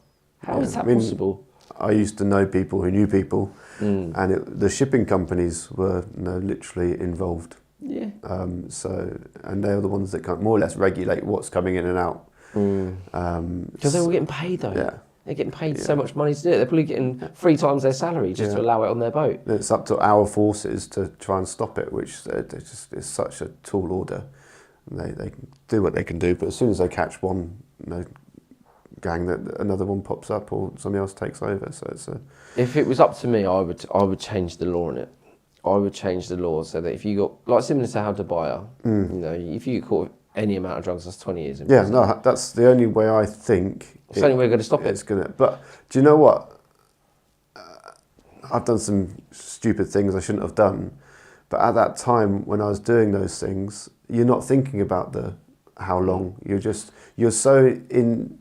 is that possible? I used to know people who knew people, and the shipping companies were literally involved. Yeah. And they're the ones that can more or less regulate what's coming in and out. Because they were getting paid though. Yeah. They're getting paid so much money to do it. They're probably getting 3 times their salary just to allow it on their boat. It's up to our forces to try and stop it, which is such a tall order. They can do what they can do, but as soon as they catch one, gang, that another one pops up or somebody else takes over. So it's if it was up to me, I would change the law on it. I would change the law so that if you got, like similar to how Dubai are, if you get caught with any amount of drugs, that's 20 years in prison. No, that's the only way I think. It's the only way we're going to stop it. But do you know what? I've done some stupid things I shouldn't have done, but at that time when I was doing those things, you're not thinking about how long. You're so in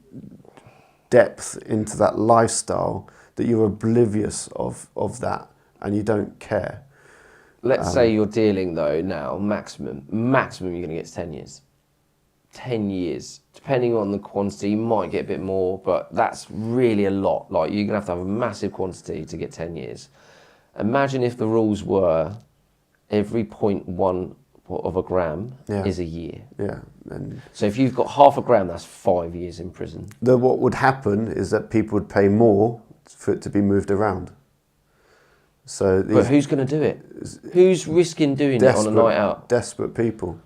depth into that lifestyle that you're oblivious of that, and you don't care. Let's say you're dealing though now, maximum you're going to get 10 years. 10 years, depending on the quantity, you might get a bit more, but that's really a lot. Like, you're going to have a massive quantity to get 10 years. Imagine if the rules were every 0.1 of a gram is a year. Yeah. So if you've got half a gram, that's 5 years in prison. What would happen is that people would pay more for it to be moved around. But who's going to do it? Who's risking doing it on a night out? Desperate people.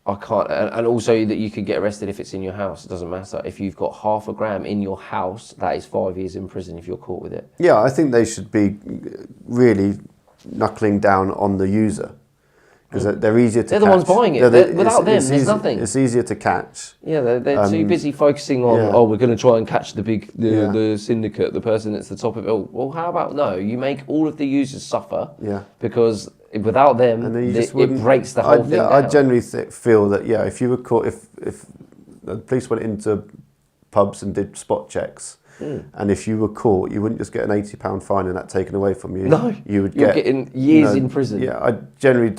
I can't, and also that you could get arrested if it's in your house. It doesn't matter. If you've got half a gram in your house, that is 5 years in prison if you're caught with it. Yeah, I think they should be really knuckling down on the user, because they're easier to catch. They're the ones buying it. Without them, there's nothing. It's easier to catch. Yeah, they're too busy focusing on, we're going to try and catch the syndicate, the person that's the top of it. Well, how about no? You make all of the users suffer. Yeah. Because without them, it breaks the whole thing down. I generally feel that, if you were caught, if the police went into pubs and did spot checks, and if you were caught, you wouldn't just get an £80 fine and that taken away from you. No, you're getting years in prison. Yeah, I generally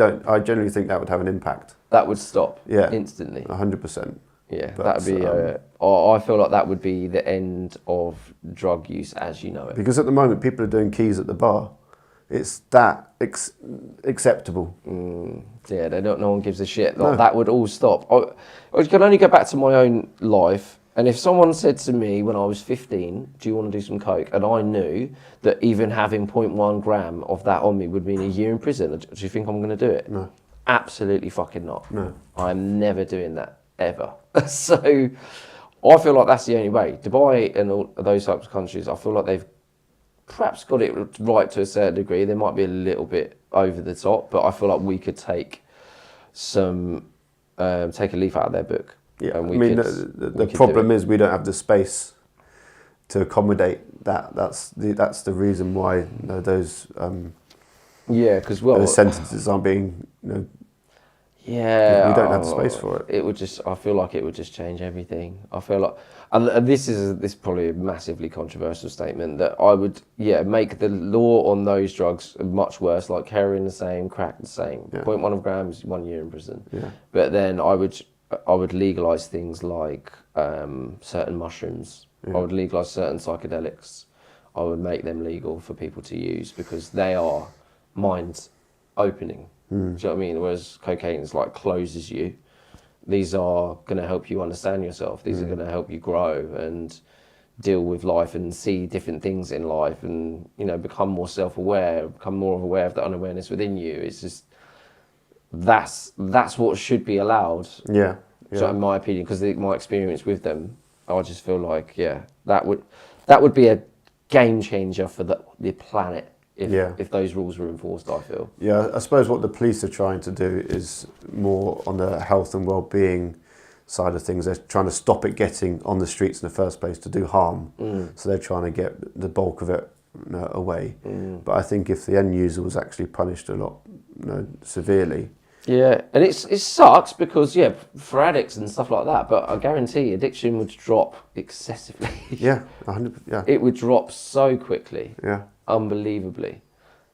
think that would have an impact. That would stop instantly. 100%. Yeah, that would be. I feel like that would be the end of drug use as you know it. Because at the moment, people are doing keys at the bar. It's that acceptable. Yeah, no one gives a shit. Like, that would all stop. I can only go back to my own life. And if someone said to me when I was 15, do you want to do some coke? And I knew that even having 0.1 gram of that on me would mean a year in prison, do you think I'm going to do it? No. Absolutely fucking not. No. I'm never doing that, ever. So I feel like that's the only way. Dubai and all those types of countries, I feel like they've perhaps got it right to a certain degree. They might be a little bit over the top, but I feel like we could take a leaf out of their book. Yeah, the problem is we don't have the space to accommodate that. That's the reason why those those sentences aren't being we don't have the space for it. I feel like it would just change everything. I feel like, and this is probably a massively controversial statement, that I would make the law on those drugs much worse, like heroin the same, crack the same. 0.1 grams, 1 year in prison. Yeah. But then I would legalise things like certain mushrooms. I would legalise certain psychedelics. I would make them legal for people to use because they are mind opening. Do you know what I mean? Whereas cocaine is like closes you. These are going to help you understand yourself. These are going to help you grow and deal with life and see different things in life and, become more self-aware, become more aware of the unawareness within you. It's just, that's what should be allowed. Yeah. So in my opinion, because my experience with them, I just feel like, that would be a game changer for the planet. If those rules were enforced, I feel. Yeah, I suppose what the police are trying to do is more on the health and well-being side of things. They're trying to stop it getting on the streets in the first place to do harm. So they're trying to get the bulk of it away. But I think if the end user was actually punished a lot severely. Yeah, and it sucks because, for addicts and stuff like that, but I guarantee addiction would drop excessively. Yeah, 100%. Yeah. It would drop so quickly. Yeah. Unbelievably.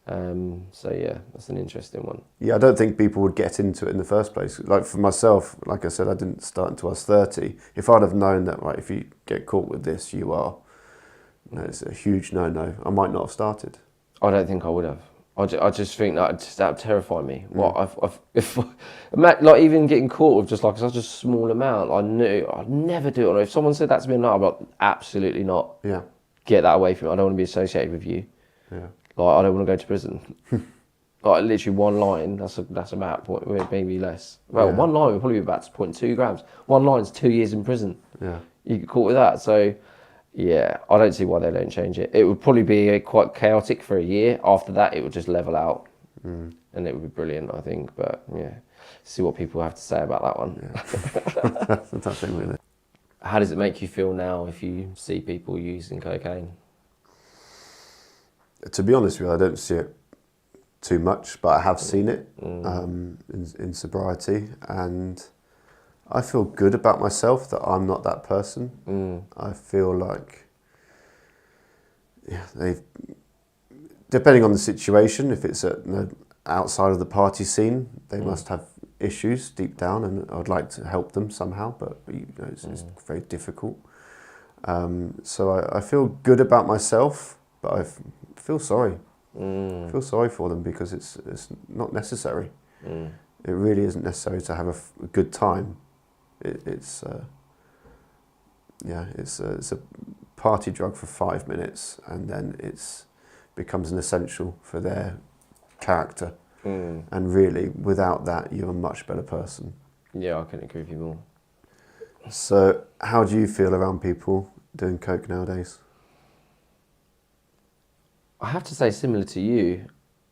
That's an interesting one. Yeah, I don't think people would get into it in the first place. Like for myself, like I said, I didn't start until I was 30. If I'd have known that, right, if you get caught with this, it's a huge no-no, I might not have started. I don't think I would have. I just think that would terrify me. Like even getting caught with just like such a small amount, I knew I'd never do it. If someone said that to me now, I'd be like, absolutely not. Yeah. Get that away from me. I don't want to be associated with you. Yeah. Like I don't want to go to prison. Like literally one line, that's about maybe less. Well, one line would probably be about 0.2 grams. One line's 2 years in prison. Yeah. You get caught with that. So I don't see why they don't change it. It would probably be quite chaotic for a year. After that, it would just level out, and it would be brilliant, I think. But see what people have to say about that one. Yeah. That's the tough thing, really. How does it make you feel now if you see people using cocaine? To be honest with you, I don't see it too much, but I have seen it in sobriety, and I feel good about myself that I'm not that person. I feel like, depending on the situation, if it's outside of the party scene, they must have issues deep down, and I'd like to help them somehow, but it's very difficult. So I feel good about myself, but I feel sorry. I feel sorry for them because it's not necessary. It really isn't necessary to have a good time. It's a party drug for 5 minutes, and then it becomes an essential for their character. And really, without that, you're a much better person. Yeah, I couldn't agree with you more. So, how do you feel around people doing coke nowadays? I have to say, similar to you,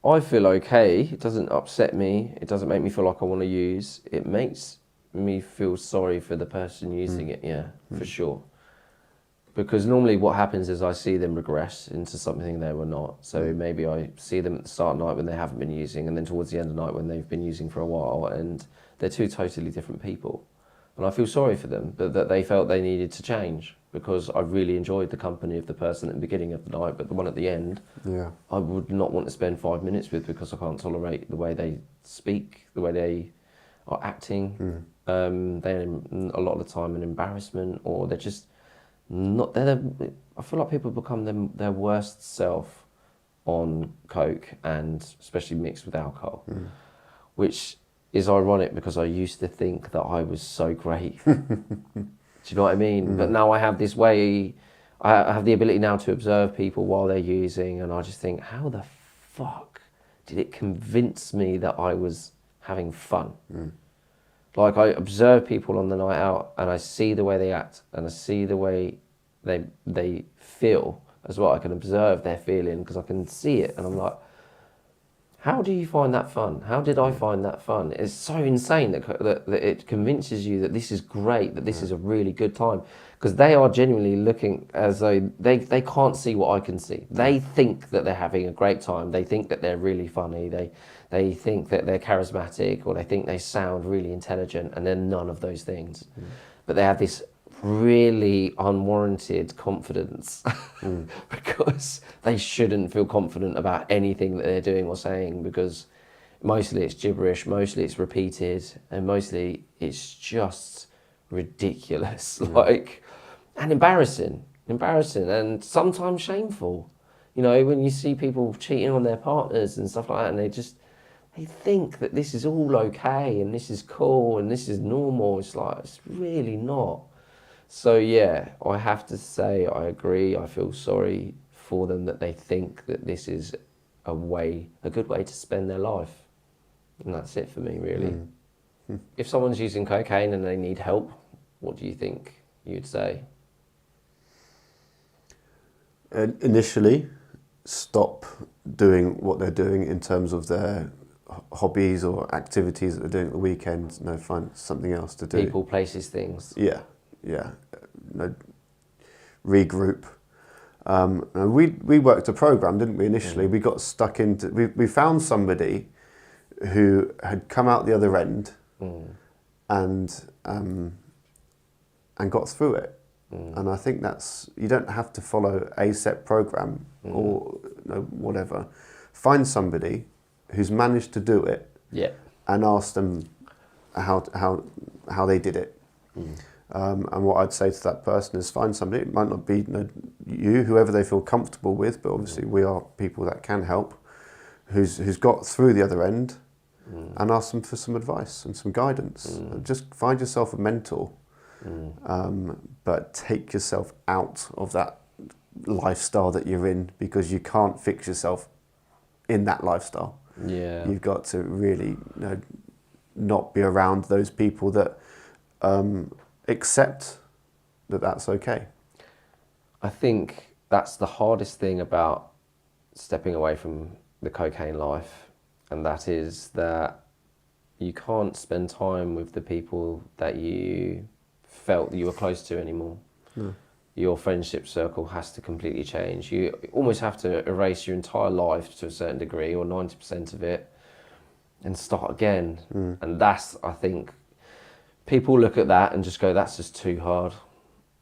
I feel okay. It doesn't upset me. It doesn't make me feel like I want to use. It makes me feel sorry for the person using it, for sure. Because normally what happens is I see them regress into something they were not. So maybe I see them at the start of the night when they haven't been using, and then towards the end of the night when they've been using for a while, and they're two totally different people. And I feel sorry for them, but that they felt they needed to change, because I really enjoyed the company of the person at the beginning of the night, but the one at the end, I would not want to spend 5 minutes with, because I can't tolerate the way they speak, the way they are acting. They're a lot of the time an embarrassment, or they're just not. I feel like people become their worst self on coke, and especially mixed with alcohol, which is ironic because I used to think that I was so great. Do you know what I mean? But now I have this way, I have the ability now to observe people while they're using, and I just think, how the fuck did it convince me that I was having fun? Like, I observe people on the night out, and I see the way they act, and I see the way they feel as well. I can observe their feeling because I can see it, and I'm like, how do you find that fun? How did I find that fun? It's so insane that it convinces you that this is great, that this is a really good time, because they are genuinely looking as though they can't see what I can see. They think that they're having a great time. They think that they're really funny. They think that they're charismatic, or they think they sound really intelligent, and they're none of those things. But they have this really unwarranted confidence because they shouldn't feel confident about anything that they're doing or saying, because mostly it's gibberish, mostly it's repeated, and mostly it's just ridiculous, like, and embarrassing, and sometimes shameful. You know, when you see people cheating on their partners and stuff like that, and they think that this is all okay and this is cool and this is normal. It's like, it's really not. So yeah, I have to say, I agree. I feel sorry for them that they think that this is a good way to spend their life. And that's it for me, really. If someone's using cocaine and they need help, what do you think you'd say? Initially, stop doing what they're doing in terms of their hobbies or activities that they're doing at the weekend. No, find something else to do. People, places, things. Yeah. No, regroup. We worked a program, didn't we? Initially, we got stuck into. We found somebody who had come out the other end, and got through it. And I think that's, you don't have to follow a set program or whatever. Find somebody who's managed to do it, and ask them how they did it. And what I'd say to that person is, find somebody. It might not be you, whoever they feel comfortable with, but obviously we are people that can help, who's got through the other end, and ask them for some advice and some guidance. Just find yourself a mentor, but take yourself out of that lifestyle that you're in, because you can't fix yourself in that lifestyle. You've got to really not be around those people that accept that that's okay. I think that's the hardest thing about stepping away from the cocaine life, and that is that you can't spend time with the people that you felt that you were close to anymore. Your friendship circle has to completely change. You almost have to erase your entire life to a certain degree, or 90% of it, and start again. And that's, I think, people look at that and just go, that's just too hard.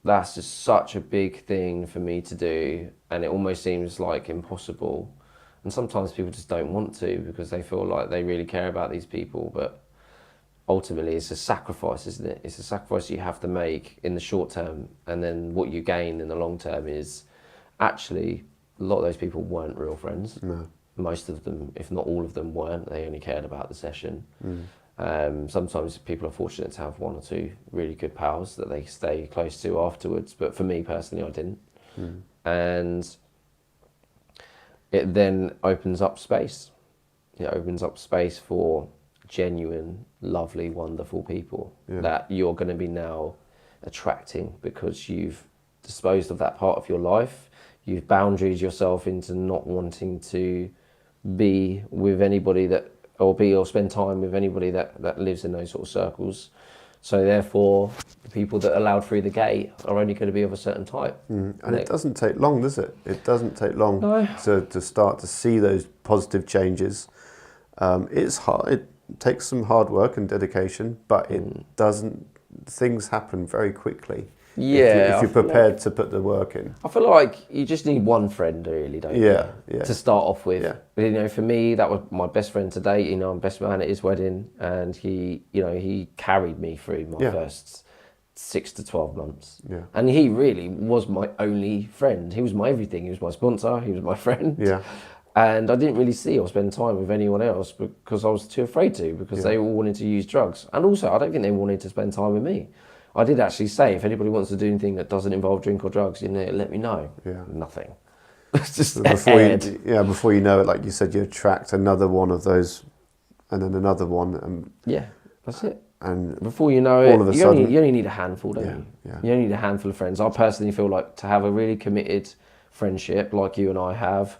That's just such a big thing for me to do, and it almost seems like impossible. And sometimes people just don't want to, because they feel like they really care about these people, but ultimately it's a sacrifice, isn't it? It's a sacrifice you have to make in the short term, and then what you gain in the long term is, actually, a lot of those people weren't real friends. Most of them, if not all of them, weren't. They only cared about the session. Sometimes people are fortunate to have one or two really good pals that they stay close to afterwards, but for me personally, I didn't. And it then opens up space. It opens up space for genuine, lovely, wonderful people that you're going to be now attracting, because you've disposed of that part of your life. You've boundaried yourself into not wanting to be with anybody that, or spend time with anybody that lives in those sort of circles. So therefore, the people that are allowed through the gate are only going to be of a certain type. And it doesn't take long, does it? It doesn't take long to start to see those positive changes. It's hard. It takes some hard work and dedication, but it doesn't. Things happen very quickly. If you're prepared to put the work in. I feel like you just need one friend, really, don't you? To start off with. You know, for me, that was my best friend to date. You know, I'm best man at his wedding, and he carried me through my first 6 to 12 months. And he really was my only friend. He was my everything. He was my sponsor. He was my friend. And I didn't really see or spend time with anyone else because I was too afraid to, because they all wanted to use drugs. And also, I don't think they wanted to spend time with me. I did actually say, if anybody wants to do anything that doesn't involve drink or drugs, let me know. Yeah. Nothing. It's just before you know it, like you said, you attract another one of those, and then another one, and that's it. And before you know all of a you sudden, only need a handful, don't you? Yeah. You only need a handful of friends. I personally feel like to have a really committed friendship like you and I have,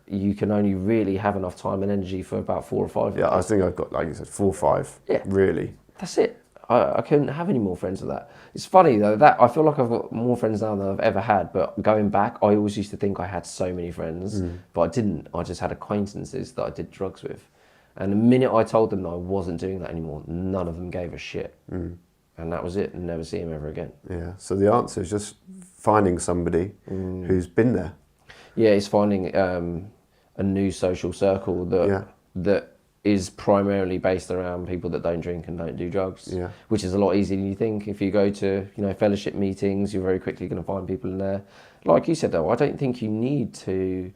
you can only really have enough time and energy for about 4 or 5 Yeah, I think I've got, like you said, 4 or 5. Yeah, really. That's it. I couldn't have any more friends than that. It's funny though, that I feel like I've got more friends now than I've ever had, but going back, I always used to think I had so many friends, but I didn't. I just had acquaintances that I did drugs with. And the minute I told them that I wasn't doing that anymore, none of them gave a shit. And that was it, and never see them ever again. Yeah, so the answer is just finding somebody who's been there. Yeah, it's finding a new social circle that is primarily based around people that don't drink and don't do drugs, which is a lot easier than you think. If you go to fellowship meetings, you're very quickly going to find people in there. Like you said though, I don't think you need to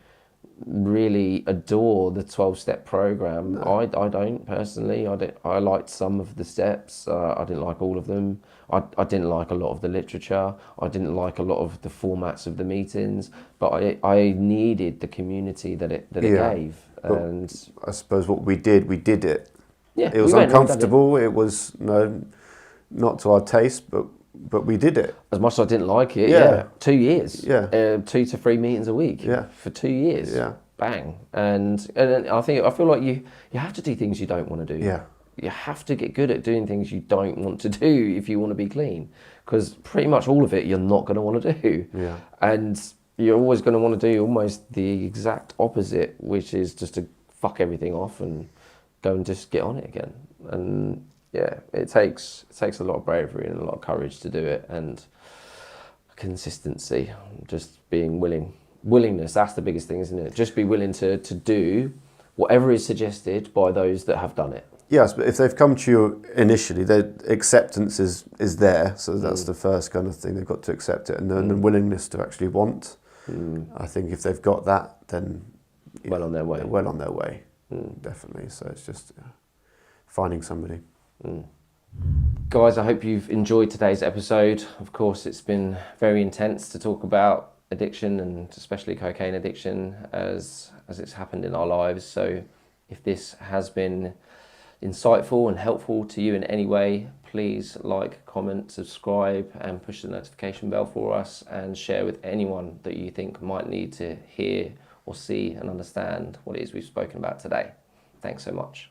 really adore the 12-step program. No. I don't personally. I liked some of the steps. I didn't like all of them. I didn't like a lot of the literature. I didn't like a lot of the formats of the meetings. But I needed the community that it gave. And I suppose what we did it. Yeah, it was uncomfortable. It was not to our taste, but we did it. As much as I didn't like it, 2 years. 2 to 3 meetings a week. For 2 years. Bang. And I feel like you have to do things you don't want to do. You have to get good at doing things you don't want to do if you want to be clean, because pretty much all of it you're not going to want to do. And you're always going to want to do almost the exact opposite, which is just to fuck everything off and go and just get on it again. And it takes a lot of bravery and a lot of courage to do it, and consistency, just being willingness. That's the biggest thing, isn't it? Just be willing to do whatever is suggested by those that have done it. Yes, but if they've come to you initially, their acceptance is there, so that's the first kind of thing. They've got to accept it, and then the willingness to actually want. I think if they've got that, then well on their way. They're well on their way, definitely. So it's just finding somebody. Guys, I hope you've enjoyed today's episode. Of course, it's been very intense to talk about addiction, and especially cocaine addiction, as it's happened in our lives. So if this has been insightful and helpful to you in any way, please like, comment, subscribe, and push the notification bell for us, and share with anyone that you think might need to hear or see and understand what it is we've spoken about today. Thanks so much.